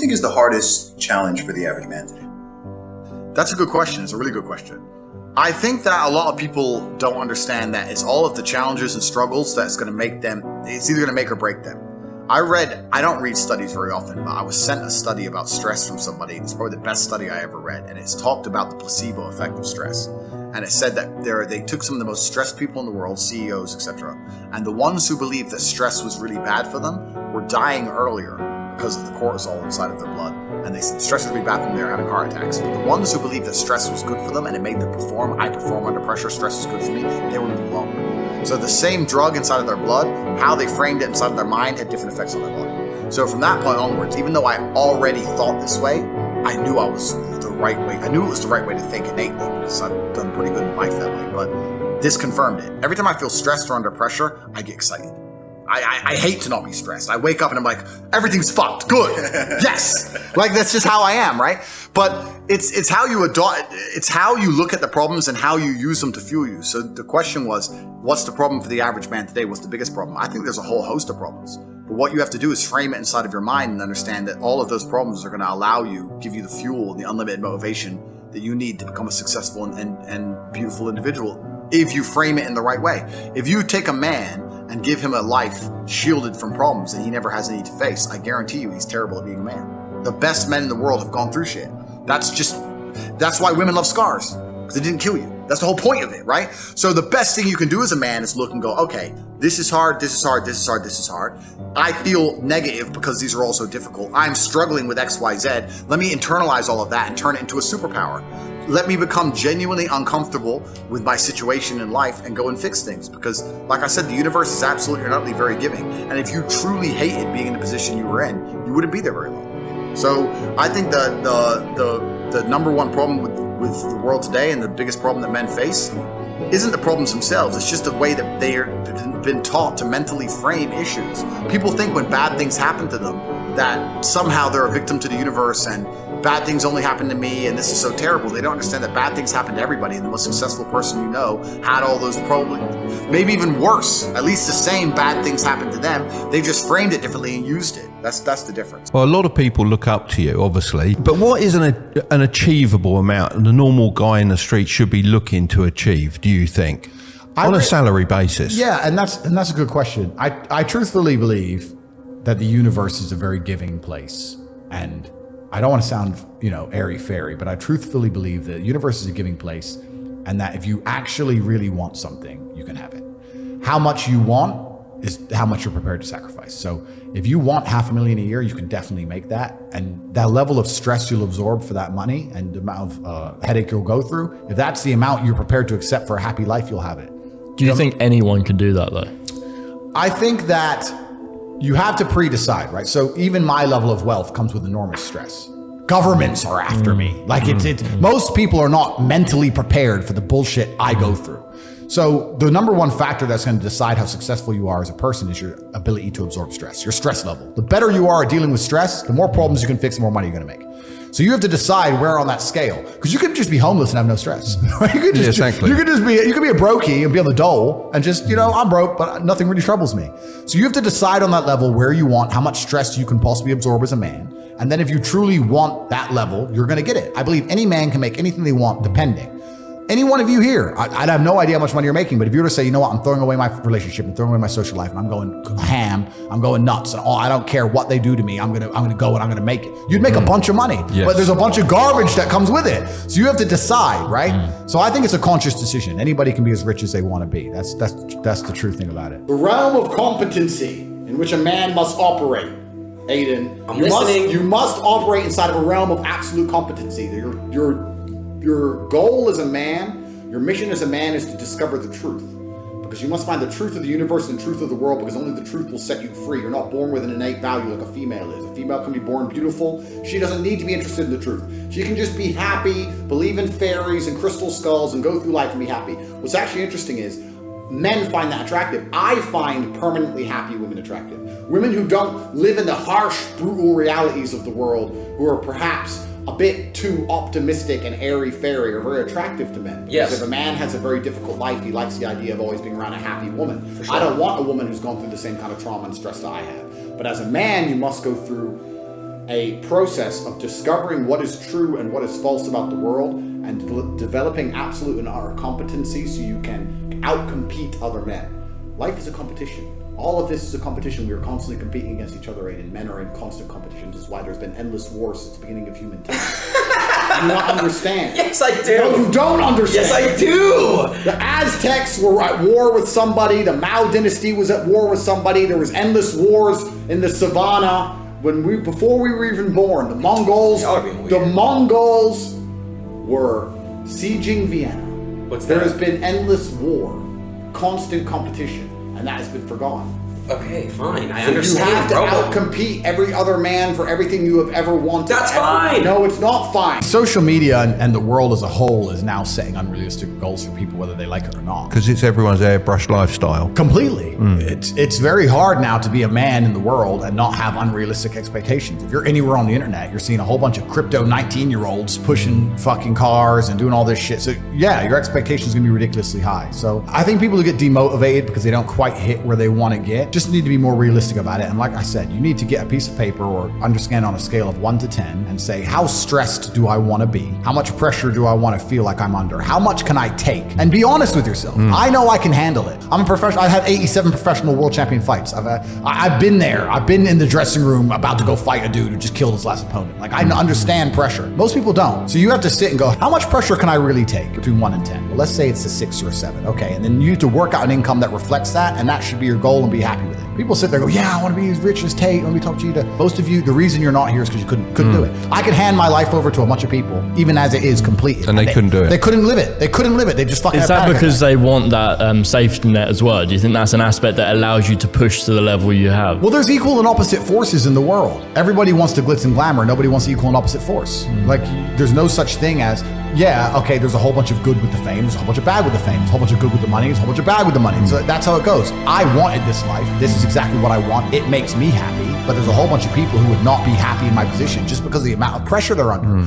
think is the hardest challenge for the average man today? That's a good question. It's a really good question. I think that a lot of people don't understand that it's all of the challenges and struggles that's going to make them, it's either going to make or break them. I don't read studies very often, but I was sent a study about stress from somebody. It's probably the best study I ever read. And it's talked about the placebo effect of stress. And it said that they took some of the most stressed people in the world, CEOs, etc. And the ones who believed that stress was really bad for them were dying earlier because of the cortisol inside of their blood. And they said stress would be bad for them, they were having heart attacks. But the ones who believed that stress was good for them and it made them perform, I perform under pressure, stress is good for me, they were living longer. So the same drug inside of their blood, how they framed it inside of their mind had different effects on their body. So from that point onwards, even though I already thought this way, I knew I was the right way. I knew it was the right way to think innately because I've done pretty good in life that way. But this confirmed it. Every time I feel stressed or under pressure, I get excited. I hate to not be stressed. I wake up and I'm like, everything's fucked. Good. Yes. Like that's just how I am, right? But it's how you adopt. It's how you look at the problems and how you use them to fuel you. So the question was, what's the problem for the average man today? What's the biggest problem? I think there's a whole host of problems. But what you have to do is frame it inside of your mind and understand that all of those problems are going to allow you, give you the fuel, the unlimited motivation that you need to become a successful and beautiful individual if you frame it in the right way. If you take a man and give him a life shielded from problems that he never has any to face, I guarantee you he's terrible at being a man. The best men in the world have gone through shit. That's why women love scars, because they didn't kill you. That's the whole point of it, right? So the best thing you can do as a man is look and go, okay, this is hard, this is hard, this is hard, this is hard. I feel negative because these are all so difficult. I'm struggling with X, Y, Z. Let me internalize all of that and turn it into a superpower. Let me become genuinely uncomfortable with my situation in life and go and fix things. Because, like I said, the universe is absolutely and utterly very giving. And if you truly hated being in the position you were in, you wouldn't be there very long. So I think the number one problem with the world today and the biggest problem that men face isn't the problems themselves. It's just the way that they've been taught to mentally frame issues. People think when bad things happen to them that somehow they're a victim to the universe and bad things only happen to me and this is so terrible. They don't understand that bad things happen to everybody, and the most successful person you know had all those problems, maybe even worse. At least the same bad things happened to them. They just framed it differently and used it. That's the difference. Well, a lot of people look up to you, obviously, but what is an achievable amount the normal guy in the street should be looking to achieve, do you think, on a salary basis? Yeah, and that's a good question. I truthfully believe that the universe is a very giving place, and I don't want to sound, airy-fairy, but I truthfully believe that the universe is a giving place, and that if you actually really want something, you can have it. How much you want is how much you're prepared to sacrifice. So if you want $500,000 a year, you can definitely make that. And that level of stress you'll absorb for that money and the amount of headache you'll go through, if that's the amount you're prepared to accept for a happy life, you'll have it. Do you think anyone can do that though? I think that you have to pre-decide, right? So even my level of wealth comes with enormous stress. Governments are after me. Like most people are not mentally prepared for the bullshit I go through. So the number one factor that's going to decide how successful you are as a person is your ability to absorb stress, your stress level. The better you are at dealing with stress, the more problems you can fix, the more money you're going to make. So you have to decide where on that scale, because you could just be homeless and have no stress. You could just, you could be a brokey and be on the dole and just, I'm broke, but nothing really troubles me. So you have to decide on that level where you want, how much stress you can possibly absorb as a man. And then if you truly want that level, you're going to get it. I believe any man can make anything they want, depending. Any one of you here, I have no idea how much money you're making, but if you were to say, I'm throwing away my relationship and throwing away my social life and I'm going ham, I'm going nuts, and I don't care what they do to me, I'm gonna go and I'm gonna make it. You'd make a bunch of money, but there's a bunch of garbage that comes with it. So you have to decide, right? So I think it's a conscious decision. Anybody can be as rich as they want to be. That's the true thing about it. The realm of competency in which a man must operate. Aiden, you must operate inside of a realm of absolute competency. Your goal as a man, your mission as a man is to discover the truth. Because you must find the truth of the universe and the truth of the world, because only the truth will set you free. You're not born with an innate value like a female is. A female can be born beautiful. She doesn't need to be interested in the truth. She can just be happy, believe in fairies and crystal skulls, and go through life and be happy. What's actually interesting is men find that attractive. I find permanently happy women attractive. Women who don't live in the harsh, brutal realities of the world, who are perhaps a bit too optimistic and airy-fairy are very attractive to men. Because if a man has a very difficult life, he likes the idea of always being around a happy woman. For sure. I don't want a woman who's gone through the same kind of trauma and stress that I have. But as a man, you must go through a process of discovering what is true and what is false about the world and developing absolute and utter competency so you can outcompete other men. Life is a competition. All of this is a competition. We are constantly competing against each other, and men are in constant competition. This is why there's been endless wars since the beginning of human time. You do not understand. Yes, I do. No, you don't understand. Yes, I do. The Aztecs were at war with somebody. The Mao dynasty was at war with somebody. There was endless wars in the savannah before we were even born. The Mongols were sieging Vienna. There has been endless war, constant competition. And that has been forgotten. Okay, fine. I So understand. you have to outcompete every other man for everything you have ever wanted. That's fine. No, it's not fine. Social media and the world as a whole is now setting unrealistic goals for people, whether they like it or not. Because it's everyone's airbrush lifestyle. Completely. It's very hard now to be a man in the world and not have unrealistic expectations. If you're anywhere on the internet, you're seeing a whole bunch of crypto 19-year-olds pushing fucking cars and doing all this shit. So yeah, your expectations are gonna be ridiculously high. So I think people who get demotivated because they don't quite hit where they want to get just need to be more realistic about it. And like I said, you need to get a piece of paper or understand on a scale of 1 to 10 and say, how stressed do I want to be? How much pressure do I want to feel like I'm under? How much can I take? And be honest with yourself. I know I can handle it. I'm a professional. I've had 87 professional world champion fights. I've been there. I've been in the dressing room about to go fight a dude who just killed his last opponent. Like, I understand pressure. Most people don't. So you have to sit and go, how much pressure can I really take between 1 and 10? Well, let's say it's a 6 or a 7. Okay. And then you have to work out an income that reflects that, and that should be your goal, and be happy with it. People sit there and go, yeah, I want to be as rich as Tate. Let me talk to you. Most of you, the reason you're not here is because you couldn't do it. I could hand my life over to a bunch of people, even as it is completed. And they couldn't do it. They couldn't live it. They couldn't live it. They just fucking Is had that panic because attacks. they want that safety net as well? Do you think that's an aspect that allows you to push to the level you have? Well, there's equal and opposite forces in the world. Everybody wants to glitz and glamour. Nobody wants equal and opposite force. Like, there's no such thing as, yeah, okay, there's a whole bunch of good with the fame, there's a whole bunch of bad with the fame, there's a whole bunch of good with the money, there's a whole bunch of bad with the money. So that's how it goes. I wanted this life. This is exactly what I want. It makes me happy. But there's a whole bunch of people who would not be happy in my position just because of the amount of pressure they're under.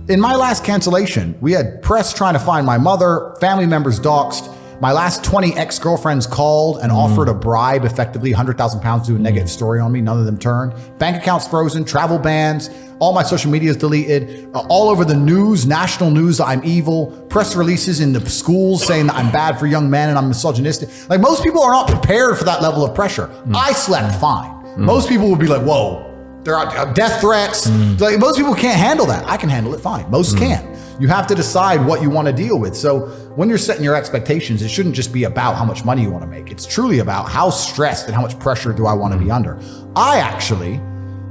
In my last cancellation, we had press trying to find my mother, family members doxxed. My last 20 ex-girlfriends called and offered a bribe, effectively 100,000 pounds to do a negative story on me. None of them turned. Bank accounts frozen, travel bans, all my social media is deleted. All over the news, national news, I'm evil. Press releases in the schools saying that I'm bad for young men and I'm misogynistic. Like, most people are not prepared for that level of pressure. I slept fine. Most people would be like, whoa, there are death threats. Like, most people can't handle that. I can handle it fine. Most can't. You have to decide what you want to deal with. So when you're setting your expectations, it shouldn't just be about how much money you want to make. It's truly about how stressed and how much pressure do I want to be under. I actually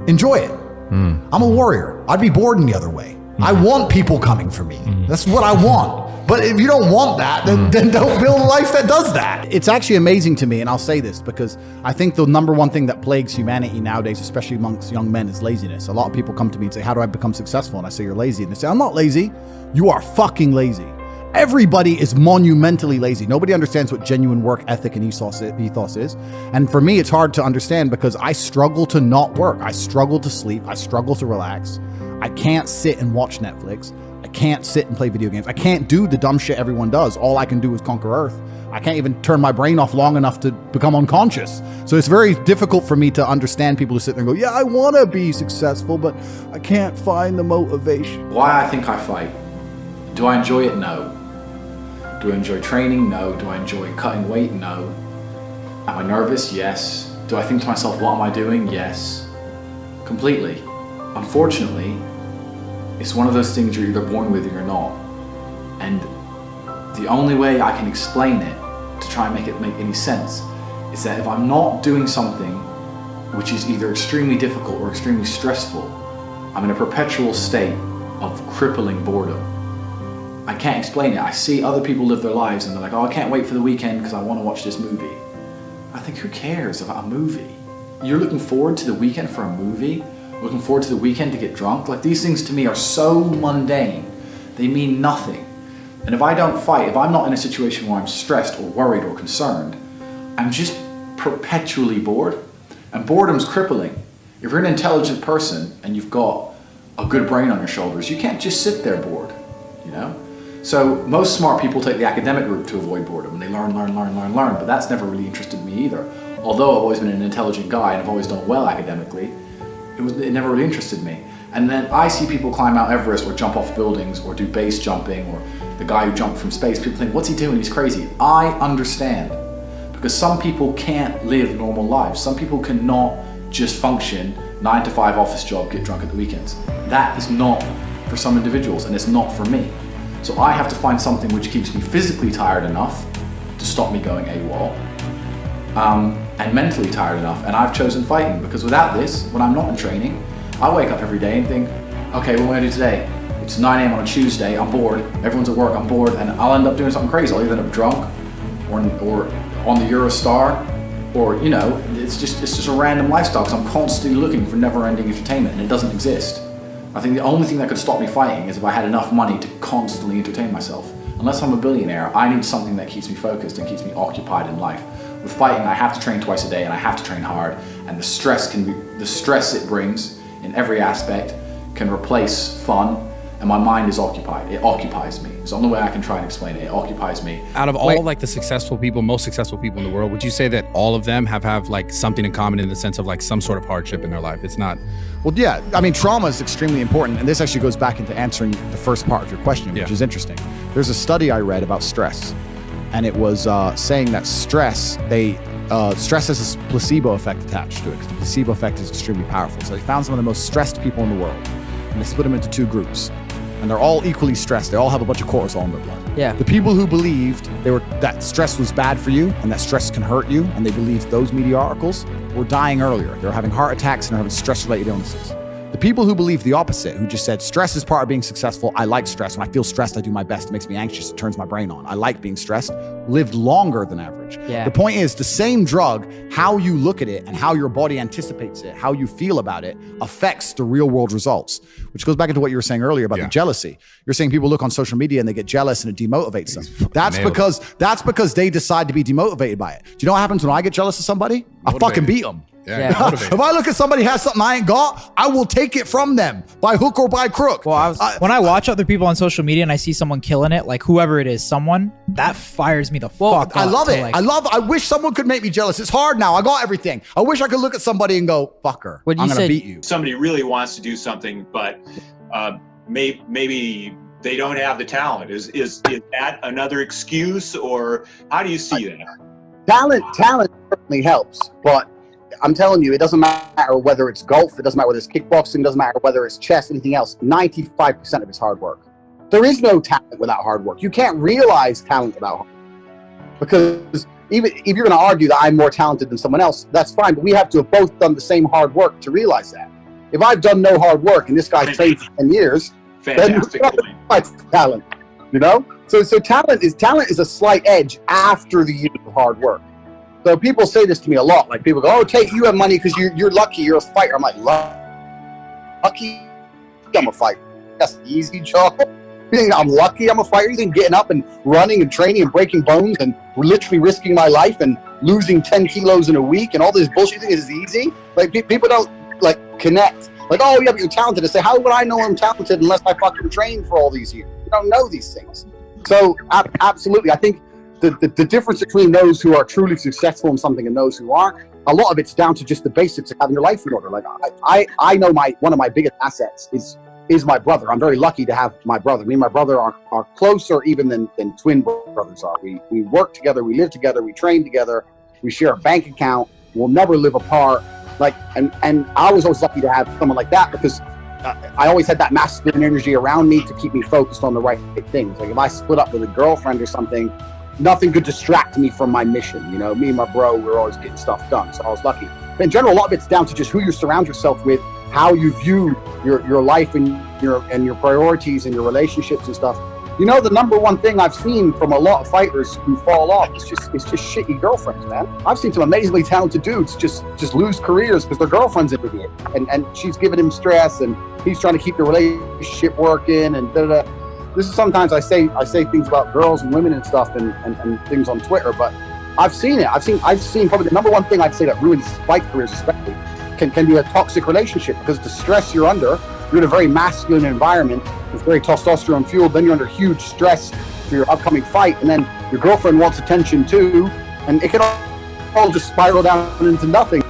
enjoy it. I'm a warrior. I'd be bored in the other way. I want people coming for me. That's what I want. But if you don't want that, then don't build a life that does that. It's actually amazing to me, and I'll say this because I think the number one thing that plagues humanity nowadays, especially amongst young men, is laziness. A lot of people come to me and say, how do I become successful? And I say, you're lazy. And they say, I'm not lazy. You are fucking lazy. Everybody is monumentally lazy. Nobody understands what genuine work ethic and ethos is. And for me, it's hard to understand because I struggle to not work. I struggle to sleep. I struggle to relax. I can't sit and watch Netflix. I can't sit and play video games. I can't do the dumb shit everyone does. All I can do is conquer Earth. I can't even turn my brain off long enough to become unconscious. So it's very difficult for me to understand people who sit there and go, yeah, I want to be successful, but I can't find the motivation. Why I think I fight. Do I enjoy it? No. Do I enjoy training? No. Do I enjoy cutting weight? No. Am I nervous? Yes. Do I think to myself, what am I doing? Yes. Completely. Unfortunately, it's one of those things you're either born with or you're not. And the only way I can explain it to try and make it make any sense is that if I'm not doing something which is either extremely difficult or extremely stressful, I'm in a perpetual state of crippling boredom. I can't explain it. I see other people live their lives and they're like, oh, I can't wait for the weekend because I want to watch this movie. I think, who cares about a movie? You're looking forward to the weekend for a movie? Looking forward to the weekend to get drunk? Like, these things to me are so mundane. They mean nothing. And if I don't fight, if I'm not in a situation where I'm stressed or worried or concerned, I'm just perpetually bored. And boredom's crippling. If you're an intelligent person and you've got a good brain on your shoulders, you can't just sit there bored, you know? So most smart people take the academic route to avoid boredom, and they learn, but that's never really interested me either. Although I've always been an intelligent guy and I've always done well academically, It never really interested me. And then I see people climb Mount Everest or jump off buildings or do base jumping, or the guy who jumped from space. People think, what's he doing? He's crazy. I understand, because some people can't live normal lives. Some people cannot just function 9 to 5 office job, get drunk at the weekends. That is not for some individuals, and it's not for me. So I have to find something which keeps me physically tired enough to stop me going AWOL, and mentally tired enough. And I've chosen fighting, because without this, when I'm not in training, I wake up every day and think, okay, what am I gonna do today? It's 9 a.m. on a Tuesday, I'm bored, everyone's at work, I'm bored, and I'll end up doing something crazy. I'll either end up drunk or on the Eurostar, or, you know, it's just a random lifestyle, because I'm constantly looking for never-ending entertainment, and it doesn't exist. I think the only thing that could stop me fighting is if I had enough money to constantly entertain myself. Unless I'm a billionaire, I need something that keeps me focused and keeps me occupied in life. With fighting, I have to train twice a day, and I have to train hard, and the stress it brings in every aspect can replace fun, and my mind is occupied. It occupies me. It's the only way I can try and explain it. It occupies me. Out of all like the successful people, most successful people in the world, would you say that all of them have like something in common in the sense of like some sort of hardship in their life? It's not. Well, yeah, I mean, trauma is extremely important. And this actually goes back into answering the first part of your question, which is interesting. There's a study I read about stress, and it was saying that stress has a placebo effect attached to it, because the placebo effect is extremely powerful. So they found some of the most stressed people in the world, and they split them into 2 groups. And they're all equally stressed. They all have a bunch of cortisol in their blood. Yeah. The people who believed that stress was bad for you and that stress can hurt you, and they believed those media articles, were dying earlier. They were having heart attacks and they're having stress-related illnesses. The people who believed the opposite, who just said, stress is part of being successful. I like stress. When I feel stressed, I do my best. It makes me anxious. It turns my brain on. I like being stressed. Lived longer than average. Yeah. The point is, the same drug, how you look at it and how your body anticipates it, how you feel about it, affects the real world results, which goes back into what you were saying earlier about the jealousy. You're saying people look on social media and they get jealous and it demotivates them. That's because they decide to be demotivated by it. Do you know what happens when I get jealous of somebody? I fucking beat them. Yeah. If I look at somebody who has something I ain't got, I will take it from them by hook or by crook. Well, when I watch other people on social media and I see someone killing it, like whoever it is, someone, that fires me the fuck up. I love it. I wish someone could make me jealous. It's hard now. I got everything. I wish I could look at somebody and go, fuck her. I'm going to beat you. Somebody really wants to do something, but maybe they don't have the talent. Is that another excuse, or how do you see that? Talent certainly helps, but I'm telling you, it doesn't matter whether it's golf, it doesn't matter whether it's kickboxing, it doesn't matter whether it's chess, anything else. 95% of it's hard work. There is no talent without hard work. You can't realize talent without hard work. Because even if you're going to argue that I'm more talented than someone else, that's fine, but we have to have both done the same hard work to realize that. If I've done no hard work and this guy's trained for 10 years, then that's talent, you know? So talent is a slight edge after the years of hard work. So people say this to me a lot. Like people go, "Oh, Tate, you have money because you're lucky. You're a fighter." I'm like, lucky? I'm a fighter. That's an easy job. You think I'm lucky? I'm a fighter. You think getting up and running and training and breaking bones and literally risking my life and losing 10 kilos in a week and all this bullshit thing is easy? Like people don't like connect. Like, oh yeah, but you're talented. I say, how would I know I'm talented unless I fucking trained for all these years? You don't know these things. So absolutely, I think. The difference between those who are truly successful in something and those who aren't, a lot of it's down to just the basics of having your life in order. Like I know one of my biggest assets is my brother. I'm very lucky to have my brother. Me and my brother are closer even than twin brothers are. We work together, we live together, we train together, we share a bank account, we'll never live apart. Like and I was always lucky to have someone like that because I always had that masculine energy around me to keep me focused on the right things. Like if I split up with a girlfriend or something, nothing could distract me from my mission. You know, me and my bro, we were always getting stuff done. So I was lucky. But in general, a lot of it's down to just who you surround yourself with, how you view your life and your priorities and your relationships and stuff. You know, the number one thing I've seen from a lot of fighters who fall off is just shitty girlfriends, man. I've seen some amazingly talented dudes just lose careers because their girlfriend's an idiot. And she's giving him stress and he's trying to keep the relationship working and da-da-da. This is sometimes I say things about girls and women and stuff and things on Twitter, but I've seen it. I've seen probably the number one thing I'd say that ruins fight careers especially can be a toxic relationship because the stress you're under, you're in a very masculine environment, it's very testosterone fueled, then you're under huge stress for your upcoming fight, and then your girlfriend wants attention too, and it can all just spiral down into nothing.